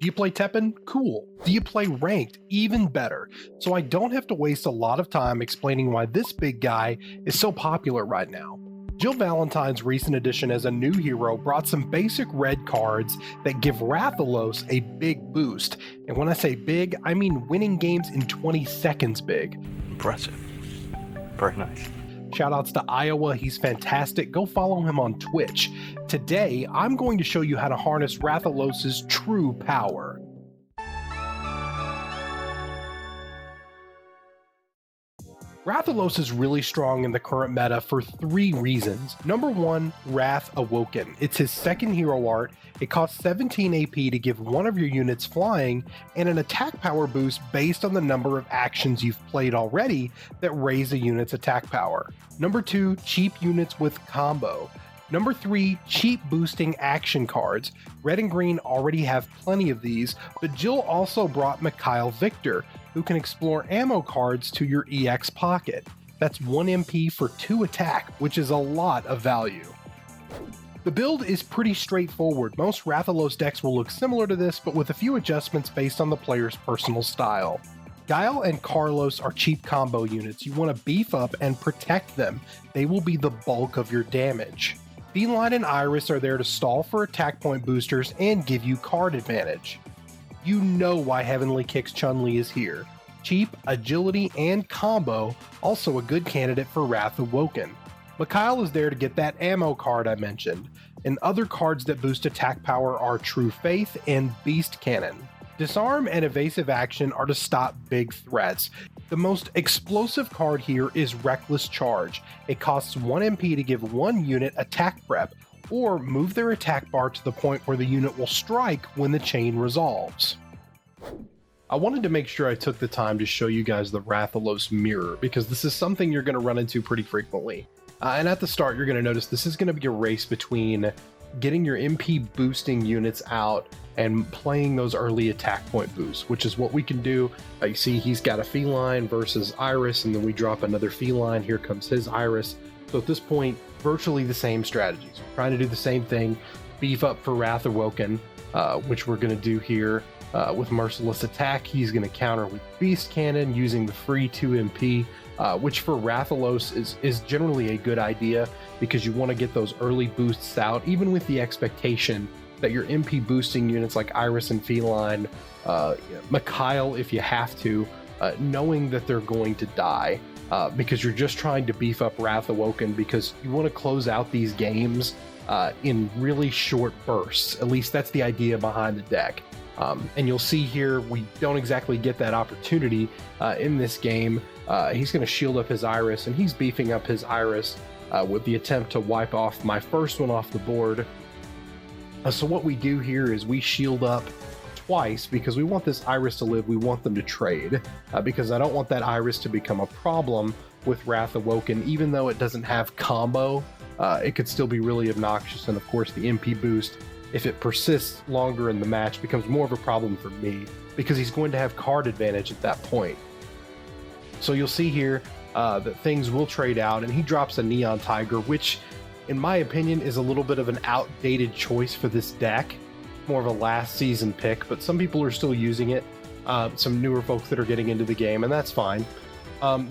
Do you play TEPPEN? Cool. Do you play ranked? Even better. So I don't have to waste a lot of time explaining why this big guy is so popular right now. Jill Valentine's recent addition as a new hero brought some basic red cards that give Rathalos a big boost. And when I say big, I mean winning games in 20 seconds big. Impressive. Very nice. Shoutouts to Iowa, he's fantastic. Go follow him on Twitch. Today, I'm going to show you how to harness Rathalos' true power. Rathalos is really strong in the current meta for 3 reasons. Number 1, Wrath Awoken. It's his second hero art. It costs 17 AP to give one of your units flying and an attack power boost based on the number of actions you've played already that raise a unit's attack power. Number 2, cheap units with combo. Number 3, cheap boosting action cards. Red and green already have plenty of these, but Jill also brought Mikhail Victor, who can explore ammo cards to your EX pocket. That's 1 MP for 2 attack, which is a lot of value. The build is pretty straightforward. Most Rathalos decks will look similar to this, but with a few adjustments based on the player's personal style. Guile and Carlos are cheap combo units. You want to beef up and protect them. They will be the bulk of your damage. Feline and Iris are there to stall for attack point boosters and give you card advantage. You know why Heavenly Kick's Chun-Li is here. Cheap, agility, and combo, also a good candidate for Wrath Awoken. Mikhail is there to get that ammo card I mentioned, and other cards that boost attack power are True Faith and Beast Cannon. Disarm and Evasive Action are to stop big threats. The most explosive card here is Reckless Charge. It costs 1 MP to give one unit attack prep, or move their attack bar to the point where the unit will strike when the chain resolves. I wanted to make sure I took the time to show you guys the Rathalos mirror, because this is something you're going to run into pretty frequently. And at the start, you're going to notice this is going to be a race between getting your MP boosting units out and playing those early attack point boosts, which is what we can do. You see he's got a Feline versus Iris, and then we drop another Feline. Here comes his Iris. So at this point, virtually the same strategies. We're trying to do the same thing, beef up for Wrath Awoken, which we're going to do here with Merciless Attack. He's going to counter with Beast Cannon using the free 2 MP, which for Rathalos is generally a good idea because you want to get those early boosts out, even with the expectation that your MP boosting units like Iris and Feline, Mikhail if you have to, knowing that they're going to die. Because you're just trying to beef up Wrath Awoken because you want to close out these games in really short bursts. At least that's the idea behind the deck. And you'll see here we don't exactly get that opportunity in this game. He's going to shield up his Iris, and he's beefing up his Iris with the attempt to wipe off my first one off the board. So what we do here is we shield up twice because we want this Iris to live. We want them to trade because I don't want that Iris to become a problem with Wrath Awoken. Even though it doesn't have combo, it could still be really obnoxious. And of course the MP boost, if it persists longer in the match, becomes more of a problem for me because he's going to have card advantage at that point. So you'll see here that things will trade out, and he drops a Neon Tiger, which in my opinion is a little bit of an outdated choice for this deck. More of a last season pick, but some people are still using it. Some newer folks that are getting into the game, and that's fine.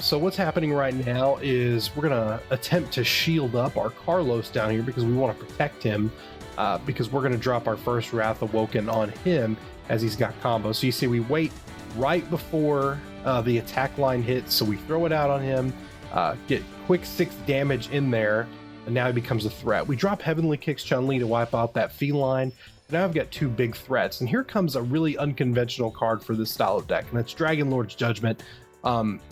So what's happening right now is we're gonna attempt to shield up our Carlos down here because we want to protect him, because we're gonna drop our first Wrath Awoken on him as he's got combo. So you see we wait right before the attack line hits, so we throw it out on him, get quick 6 damage in there, and now he becomes a threat. We drop Heavenly Kick's Chun-Li to wipe out that Feline. Now I've got 2 big threats, and here comes a really unconventional card for this style of deck, and that's Dragon Lord's Judgment,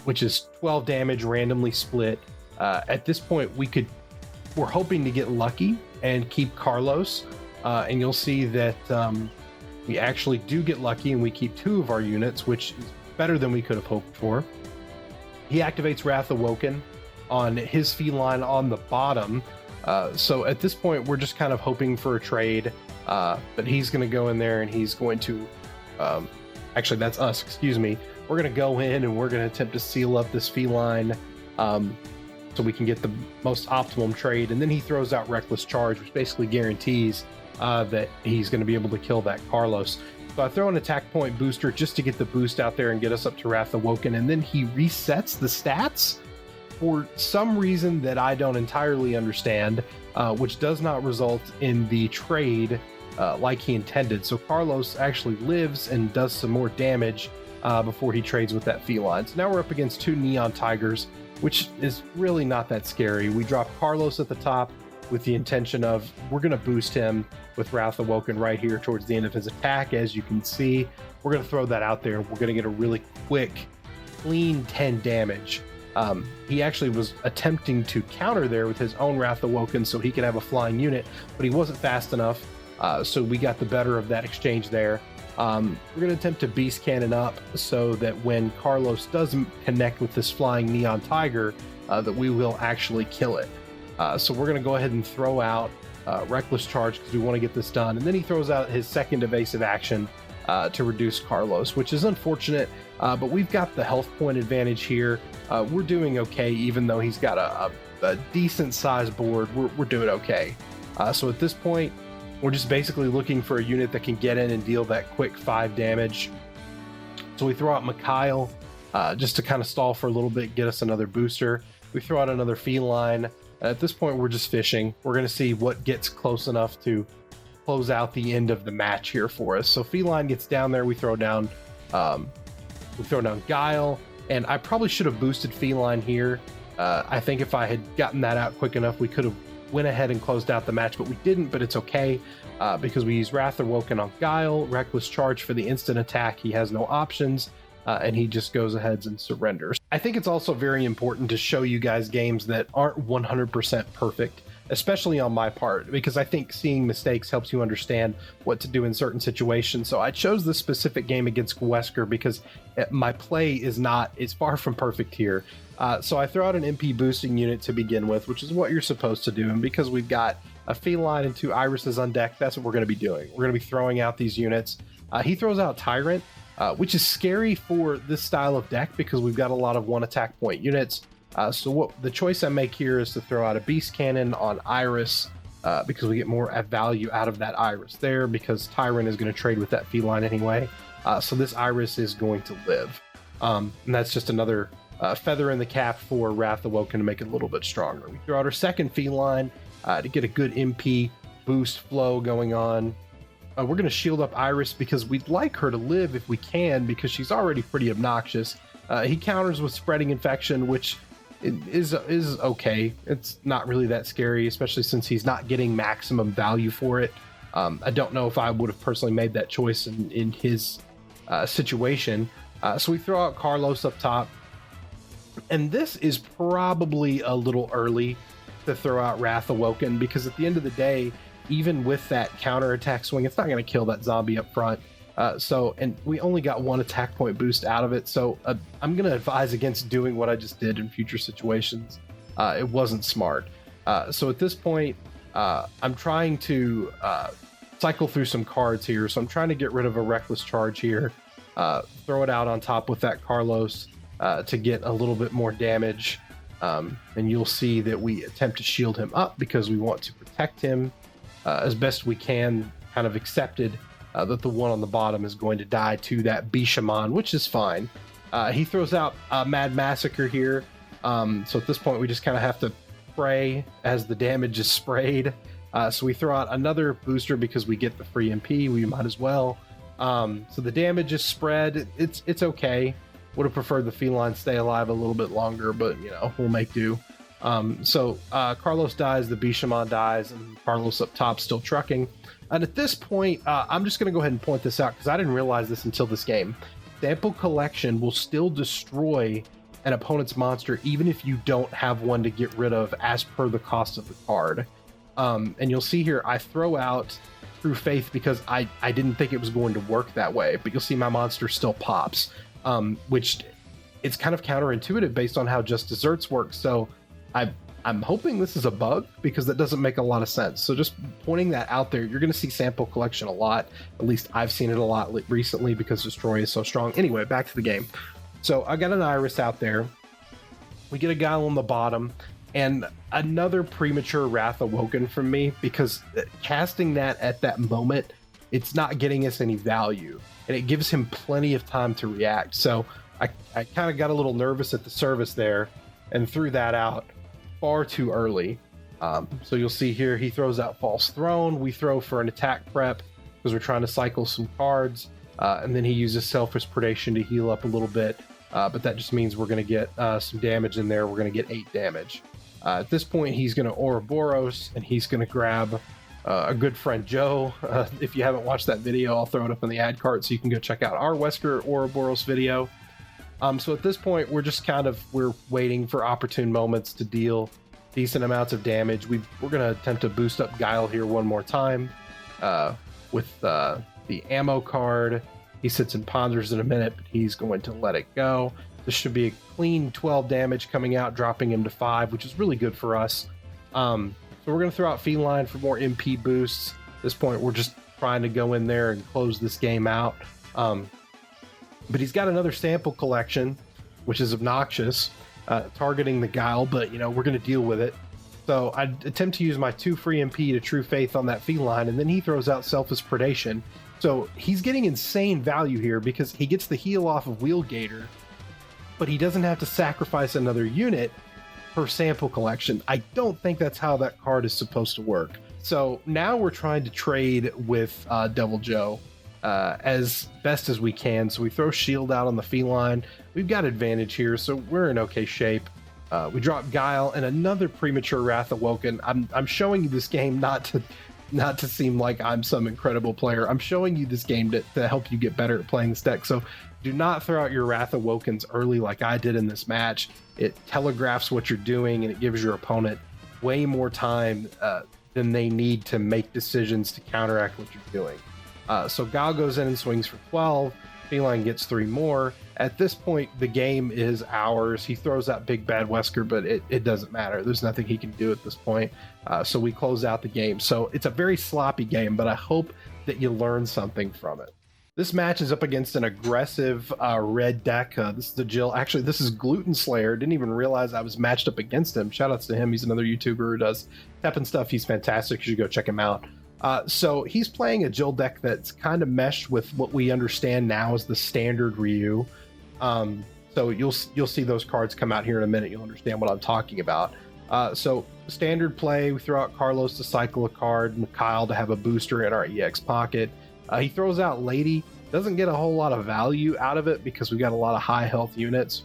which is 12 damage randomly split. At this point, we're hoping to get lucky and keep Carlos, and you'll see that we actually do get lucky, and we keep 2 of our units, which is better than we could have hoped for. He activates Wrath Awoken on his Feline on the bottom, so at this point, we're just kind of hoping for a trade. But he's going to go in there and he's going to, actually that's us, excuse me. We're going to go in and we're going to attempt to seal up this Feline so we can get the most optimum trade. And then he throws out Reckless Charge, which basically guarantees that he's going to be able to kill that Carlos. So I throw an attack point booster just to get the boost out there and get us up to Wrath Awoken, and then he resets the stats for some reason that I don't entirely understand, which does not result in the trade like he intended. So Carlos actually lives and does some more damage before he trades with that feline. So now we're up against 2 Neon Tigers, which is really not that scary. We drop Carlos at the top with the intention of we're going to boost him with Wrath Awoken right here towards the end of his attack. As you can see, we're going to throw that out there. We're going to get a really quick, clean 10 damage. He actually was attempting to counter there with his own Wrath Awoken so he could have a flying unit, but he wasn't fast enough. So we got the better of that exchange there. We're going to attempt to Beast Cannon up so that when Carlos doesn't connect with this flying Neon Tiger, that we will actually kill it. So we're going to go ahead and throw out Reckless Charge because we want to get this done. And then he throws out his second evasive action to reduce Carlos, which is unfortunate, but we've got the health point advantage here. We're doing okay, even though he's got a decent sized board. We're doing okay. So at this point, we're just basically looking for a unit that can get in and deal that quick 5 damage. So we throw out Mikhail just to kind of stall for a little bit, get us another booster. We throw out another feline. At this point, we're just fishing. We're going to see what gets close enough to close out the end of the match here for us. So feline gets down there. We throw down Guile, and I probably should have boosted feline here. I think if I had gotten that out quick enough, we could have went ahead and closed out the match, but we didn't. But it's okay because we use Wrath Awoken on Guile, Reckless Charge for the instant attack. He has no options. And he just goes ahead and surrenders. I think it's also very important to show you guys games that aren't 100% perfect, especially on my part, because I think seeing mistakes helps you understand what to do in certain situations. So I chose this specific game against Wesker because my play is far from perfect here. So I throw out an MP boosting unit to begin with, which is what you're supposed to do. And because we've got a feline and 2 irises on deck, that's what we're going to be doing. We're going to be throwing out these units. He throws out Tyrant, which is scary for this style of deck because we've got a lot of 1 attack point units. So what the choice I make here is to throw out a Beast Cannon on Iris because we get more value out of that Iris there because Tyrant is going to trade with that feline anyway. So this Iris is going to live. And that's just another feather in the cap for Wrath Awoken to make it a little bit stronger. We throw out our second feline to get a good MP boost flow going on. We're going to shield up Iris because we'd like her to live if we can because she's already pretty obnoxious. He counters with Spreading Infection, which is okay. It's not really that scary, especially since he's not getting maximum value for it. I don't know if I would have personally made that choice in his situation. So we throw out Carlos up top. And this is probably a little early to throw out Wrath Awoken because at the end of the day, even with that counterattack swing, it's not going to kill that zombie up front. And we only got 1 attack point boost out of it. So I'm going to advise against doing what I just did in future situations. It wasn't smart. So at this point, I'm trying to cycle through some cards here. So I'm trying to get rid of a Reckless Charge here. Throw it out on top with that Carlos to get a little bit more damage. And you'll see that we attempt to shield him up because we want to protect him as best we can, kind of accepted that the one on the bottom is going to die to that Bishamon, which is fine. He throws out Mad Massacre here. So at this point, we just kind of have to pray as the damage is sprayed. So we throw out another booster because we get the free MP. We might as well. So the damage is spread. It's okay. Would have preferred the feline stay alive a little bit longer, but we'll make do. So Carlos dies, the Bishamon dies, and Carlos up top still trucking. And at this point, I'm just going to go ahead and point this out because I didn't realize this until this game. Sample Collection will still destroy an opponent's monster even if you don't have one to get rid of as per the cost of the card. And you'll see here, I throw out True Faith because I didn't think it was going to work that way, but you'll see my monster still pops, which it's kind of counterintuitive based on how Just Desserts work. So I'm hoping this is a bug because that doesn't make a lot of sense. So just pointing that out there, you're going to see Sample Collection a lot. At least I've seen it a lot recently because Destroy is so strong. Anyway, back to the game. So I got an Iris out there. We get a guy on the bottom. And another premature Wrath Awoken from me, because casting that at that moment, it's not getting us any value, and it gives him plenty of time to react. So I kind of got a little nervous at the service there and threw that out far too early. So you'll see here, he throws out False Throne. We throw for an attack prep because we're trying to cycle some cards. And then he uses Selfish Predation to heal up a little bit. But that just means we're going to get some damage in there. We're going to get 8 damage. At this point, he's going to Ouroboros, and he's going to grab a good friend Joe. If you haven't watched that video, I'll throw it up in the ad card so you can go check out our Wesker Ouroboros video. So at this point, we're just we're waiting for opportune moments to deal decent amounts of damage. We're going to attempt to boost up Guile here one more time with the ammo card. He sits and ponders in a minute, but he's going to let it go. This should be a clean 12 damage coming out, dropping him to 5, which is really good for us. So we're going to throw out Feline for more MP boosts. At this point, we're just trying to go in there and close this game out. But he's got another sample collection, which is obnoxious, targeting the Guile, but, we're going to deal with it. So I attempt to use my 2 free MP to True Faith on that Feline, and then he throws out Selfish Predation. So he's getting insane value here because he gets the heal off of Wheelgator, but he doesn't have to sacrifice another unit per sample collection. I don't think that's how that card is supposed to work. So now we're trying to trade with Devil Joe as best as we can. So we throw Shield out on the Feline. We've got advantage here, so we're in okay shape. We drop Guile and another premature Wrath Awoken. I'm showing you this game not to seem like I'm some incredible player. I'm showing you this game to help you get better at playing this deck. So do not throw out your Wrath Awokens early like I did in this match. It telegraphs what you're doing, and it gives your opponent way more time than they need to make decisions to counteract what you're doing. So Guile goes in and swings for 12. Feline gets 3 more. At this point, the game is ours. He throws out Big Bad Wesker, but it doesn't matter. There's nothing he can do at this point. So we close out the game. So it's a very sloppy game, but I hope that you learn something from it. This match is up against an aggressive red deck. This is the Jill. Actually, this is Gluten Slayer. Didn't even realize I was matched up against him. Shout outs to him. He's another YouTuber who does TEPPEN stuff. He's fantastic. You should go check him out. So he's playing a Jill deck that's kind of meshed with what we understand now as the standard Ryu. So you'll see those cards come out here in a minute. You'll understand what I'm talking about. So standard play, we throw out Carlos to cycle a card, Mikhail to have a booster in our EX pocket. He throws out Lady, doesn't get a whole lot of value out of it because we got a lot of high health units.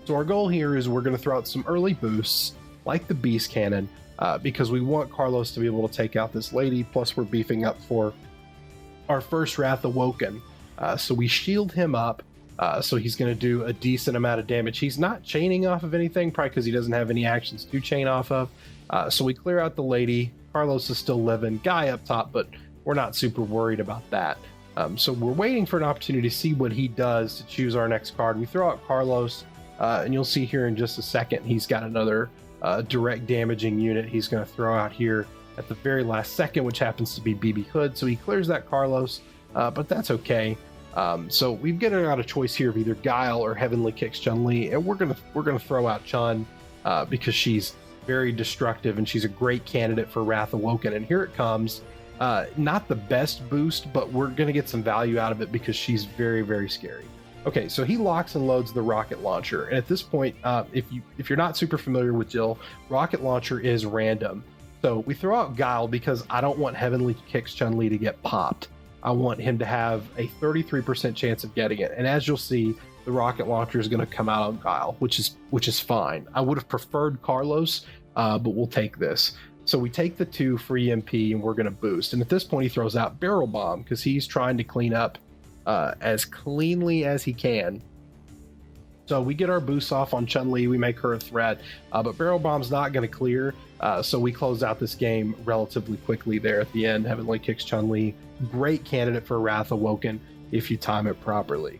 So our goal here is we're going to throw out some early boosts like the Beast Cannon because we want Carlos to be able to take out this Lady, plus we're beefing up for our first Wrath Awoken. So we shield him up. So he's going to do a decent amount of damage. He's not chaining off of anything, probably because he doesn't have any actions to chain off of. So we clear out the Lady. Carlos is still living. Guy up top, but we're not super worried about that. So we're waiting for an opportunity to see what he does to choose our next card. We throw out Carlos, and you'll see here in just a second, he's got another direct damaging unit he's going to throw out here at the very last second, which happens to be BB Hood. So he clears that Carlos, but that's okay. So we've got a choice here of either Guile or Heavenly Kicks Chun-Li, and we're gonna throw out Chun because she's very destructive and she's a great candidate for Wrath Awoken. And here it comes. Not the best boost, but we're gonna get some value out of it because she's very, very scary. Okay, so he locks and loads the rocket launcher, and at this point, if you're not super familiar with Jill, rocket launcher is random. So we throw out Guile because I don't want Heavenly Kicks Chun-Li to get popped. I want him to have a 33% chance of getting it. And as you'll see, the rocket launcher is going to come out on Guile, which is fine. I would have preferred Carlos, but we'll take this. So we take the 2 free MP and we're going to boost. And at this point, he throws out Barrel Bomb because he's trying to clean up as cleanly as he can. So we get our boosts off on Chun-Li. We make her a threat, but Barrel Bomb's not going to clear. So we close out this game relatively quickly there at the end. Heavenly Kicks Chun-Li. Great candidate for Wrath Awoken if you time it properly.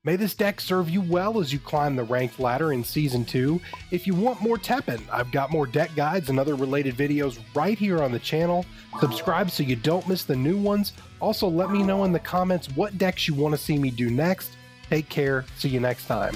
May this deck serve you well as you climb the ranked ladder in Season 2. If you want more TEPPEN, I've got more deck guides and other related videos right here on the channel. Subscribe so you don't miss the new ones. Also, let me know in the comments what decks you want to see me do next. Take care. See you next time.